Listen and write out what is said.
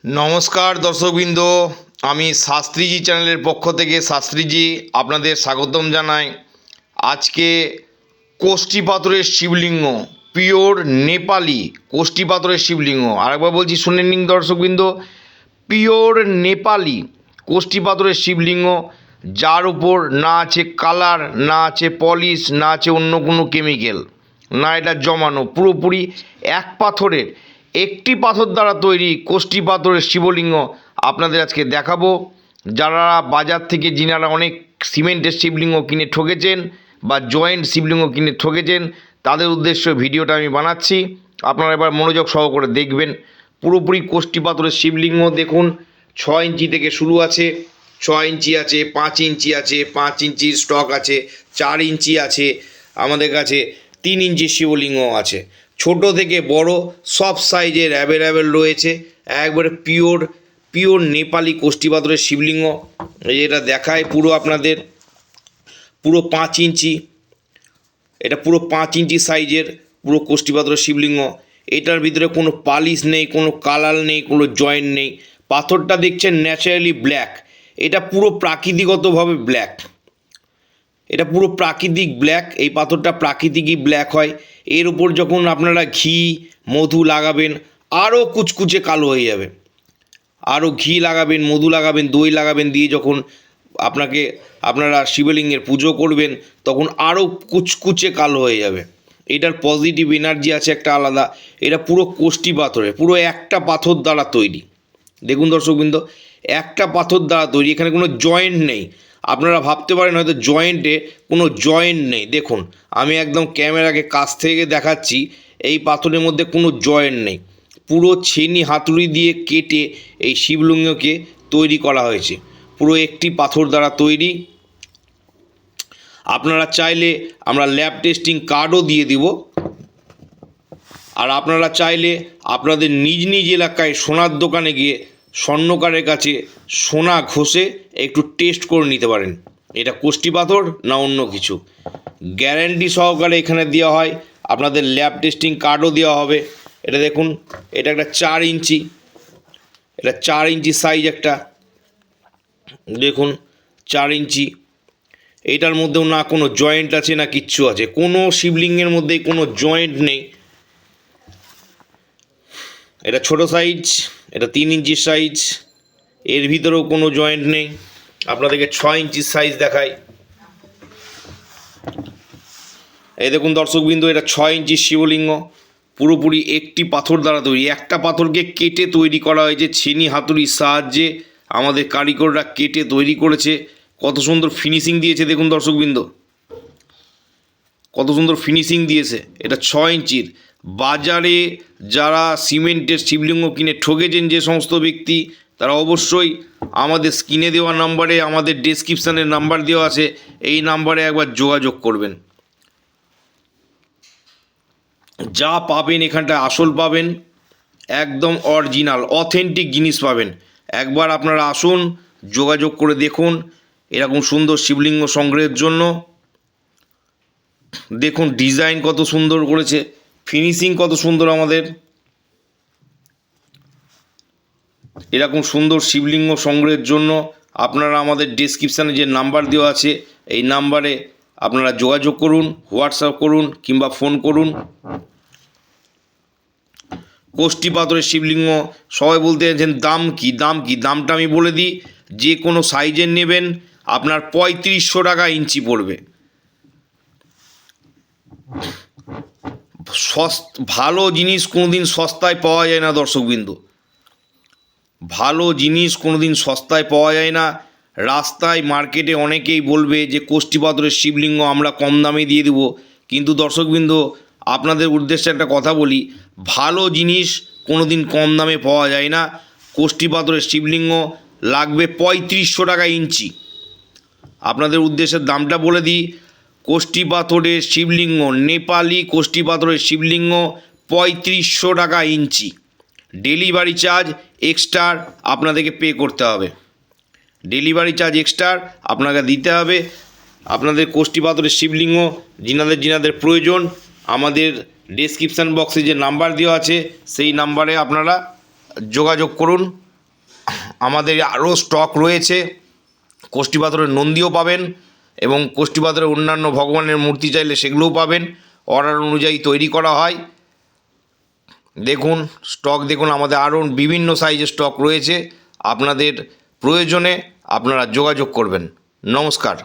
নমস্কার দর্শকবৃন্দ, আমি শাস্ত্রীজি চ্যানেলের পক্ষ থেকে শাস্ত্রীজি আপনাদের স্বাগতম জানাই। আজকে কোষ্ঠী পাথরের শিবলিঙ্গ, পিওর নেপালি কোষ্ঠী পাথরের শিবলিঙ্গ। আরেকবার বলছি, শুনে নিন দর্শকবৃন্দ, পিওর নেপালি কোষ্ঠী পাথরের শিবলিঙ্গ, যার উপর না আছে কালার, না আছে পলিশ, না আছে অন্য কোনো কেমিক্যাল, না এটা জমানো, পুরোপুরি এক পাথরের একটি পাথর দ্বারা তৈরি কোষ্ঠী পাথরের শিবলিঙ্গ আপনাদের আজকে দেখাবো। যারা বাজার থেকে যিনারা অনেক সিমেন্টের শিবলিঙ্গ কিনে ঠকেছেন বা জয়েন্ট শিবলিঙ্গ কিনে ঠকেছেন, তাদের উদ্দেশ্যে ভিডিওটা আমি বানাচ্ছি। আপনারা এবার মনোযোগ সহকারে দেখবেন। পুরোপুরি কোষ্ঠী পাথরের শিবলিঙ্গ দেখুন, 6 ইঞ্চি থেকে শুরু আছে, 6 ইঞ্চি আছে, 5 ইঞ্চি আছে, 5 ইঞ্চির স্টক আছে, 4 ইঞ্চি আছে, আমাদের কাছে 3 ইঞ্চির শিবলিঙ্গ আছে। ছোট থেকে বড় সব সাইজের অ্যাভেলেবেল রয়েছে। একবারে পিওর নেপালি কোষ্ঠী পাথরের শিবলিঙ্গ। এটা দেখায় পুরো আপনাদের পুরো 5 ইঞ্চি, এটা পুরো 5 ইঞ্চি সাইজের পুরো কোষ্ঠী পাথরের শিবলিঙ্গ। এটার ভিতরে কোনো পালিশ নেই, কোনো কালার নেই, কোনো জয়েন্ট নেই। পাথরটা দেখছেন ন্যাচারালি ব্ল্যাক, এটা পুরো প্রাকৃতিকগতভাবে ব্ল্যাক, এটা পুরো প্রাকৃতিক ব্ল্যাক। এই পাথরটা প্রাকৃতিকই ব্ল্যাক হয়। এর উপর যখন আপনারা ঘি মধু লাগাবেন আরও কুচকুচে কালো হয়ে যাবে। আরও ঘি লাগাবেন, মধু লাগাবেন, দই লাগাবেন, দিয়ে যখন আপনারা শিবলিঙ্গের পুজো করবেন তখন আরও কুচকুচে কালো হয়ে যাবে। এটার পজিটিভ এনার্জি আছে একটা আলাদা। এটা পুরো কোষ্ঠী পাথরের, পুরো একটা পাথর দ্বারা তৈরি। দেখুন দর্শকবৃন্দ, একটা পাথর দ্বারা তৈরি, এখানে কোনো জয়েন্ট নেই। আপনারা ভাবতে পারেন হয়তো জয়েন্টে, কোনো জয়েন্ট নেই। দেখুন, আমি একদম ক্যামেরাকে কাছ থেকে দেখাচ্ছি, এই পাথরের মধ্যে কোনো জয়েন্ট নেই। পুরো ছেনি হাতুড়ি দিয়ে কেটে এই শিবলিঙ্গকে তৈরি করা হয়েছে, পুরো একটি পাথর দ্বারা তৈরি। আপনারা চাইলে আমরা ল্যাব টেস্টিং কার্ডও দিয়ে দিব। আর আপনারা চাইলে আপনাদের নিজ নিজ এলাকায় সোনার দোকানে গিয়ে স্বর্ণকারের কাছে সোনা ঘষে একটু টেস্ট করে নিতে পারেন এটা কোষ্ঠী পাথর না অন্য কিছু। গ্যারান্টি সহকারে এখানে দেওয়া হয়, আপনাদের ল্যাব টেস্টিং কার্ডও দেওয়া হবে। এটা দেখুন, এটা একটা 4 ইঞ্চি, এটা 4 ইঞ্চি সাইজ একটা, দেখুন 4 ইঞ্চি। এটার মধ্যেও না কোনো জয়েন্ট আছে না কিচ্ছু আছে, কোনো শিবলিঙ্গের মধ্যেই কোনো জয়েন্ট নেই। এটা ছোট সাইজ, এটা 3 ইঞ্চির সাইজ, এর ভিতরেও কোনো জয়েন্ট নেই। আপনাদেরকে 6 ইঞ্চির সাইজ দেখাই। এই দেখুন দর্শকবৃন্দ, এটা 6 ইঞ্চির শিবলিঙ্গ, পুরোপুরি একটি পাথর দ্বারা তৈরি। একটা পাথরকে কেটে তৈরি করা হয়েছে ছেনি হাতুড়ির সাহায্যে, আমাদের কারিগররা কেটে তৈরি করেছে। কত সুন্দর ফিনিশিং দিয়েছে দেখুন দর্শকবৃন্দ, কত সুন্দর ফিনিশিং দিয়েছে। এটা 6 ইঞ্চির। বাজারে যারা সিমেন্টের শিবলিঙ্গ কিনে ঠকেছেন যে সমস্ত ব্যক্তি, তারা অবশ্যই আমাদের স্ক্রিনে দেওয়া নাম্বারে, আমাদের ডেসক্রিপশানের নাম্বার দেওয়া আছে, এই নাম্বারে একবার যোগাযোগ করবেন। যা পাবেন এখানটায় আসল পাবেন, একদম অরিজিনাল অথেন্টিক জিনিস পাবেন। একবার আপনারা আসুন, যোগাযোগ করে দেখুন এরকম সুন্দর শিবলিঙ্গ সংগ্রহের জন্য। দেখুন ডিজাইন কত সুন্দর করেছে, ফিনিশিং কত সুন্দর। আমাদের এরকম সুন্দর শিবলিঙ্গ সংগ্রহের জন্য আপনারা আমাদের ডেসক্রিপশানে যে নাম্বার দেওয়া আছে এই নাম্বারে আপনারা যোগাযোগ করুন, হোয়াটসঅ্যাপ করুন কিংবা ফোন করুন। কোষ্ঠী পাথরের শিবলিঙ্গ সবাই বলতে চাইছেন দাম কি, দামটা আমি বলে দিই। যে কোনো সাইজের নেবেন আপনার 3500 টাকা ইঞ্চি পড়বে। ভালো জিনিস কোনোদিন সস্তায় পাওয়া যায় না দর্শকবৃন্দ, ভালো জিনিস কোনোদিন সস্তায় পাওয়া যায় না। রাস্তায় মার্কেটে অনেকেই বলবে যে কোষ্ঠী পাথরের শিবলিঙ্গ আমরা কম দামে দিয়ে দেবো, কিন্তু দর্শকবৃন্দ আপনাদের উদ্দেশ্যে একটা কথা বলি, ভালো জিনিস কোনোদিন কম দামে পাওয়া যায় না। কোষ্ঠী পাথরের শিবলিঙ্গ লাগবে 3500 টাকা ইঞ্চি। আপনাদের উদ্দেশ্যের দামটা বলে দিই, কোষ্ঠী পাথরের শিবলিঙ্গ, নেপালি কোষ্ঠী পাথরের শিবলিঙ্গ 3500 টাকা ইঞ্চি। ডেলিভারি চার্জ এক্সট্রা আপনাদেরকে পে করতে হবে, ডেলিভারি চার্জ এক্সট্রা আপনাকে দিতে হবে। আপনাদের কোষ্ঠী পাথরের শিবলিঙ্গ যিনাদের প্রয়োজন, আমাদের ডেসক্রিপশান বক্সে যে নাম্বার দেওয়া আছে সেই নাম্বারে আপনারা যোগাযোগ করুন। আমাদের আরও স্টক রয়েছে। কোষ্ঠী পাথরের নন্দীও পাবেন এবং কোষ্ঠী পাথরের অন্যান্য ভগবানের মূর্তি চাইলে সেগুলোও পাবেন। অর্ডার অনুযায়ী তৈরি করা হয়। দেখুন স্টক দেখুন, আমাদের আরও বিভিন্ন সাইজের স্টক রয়েছে। আপনাদের প্রয়োজনে আপনারা যোগাযোগ করবেন। নমস্কার।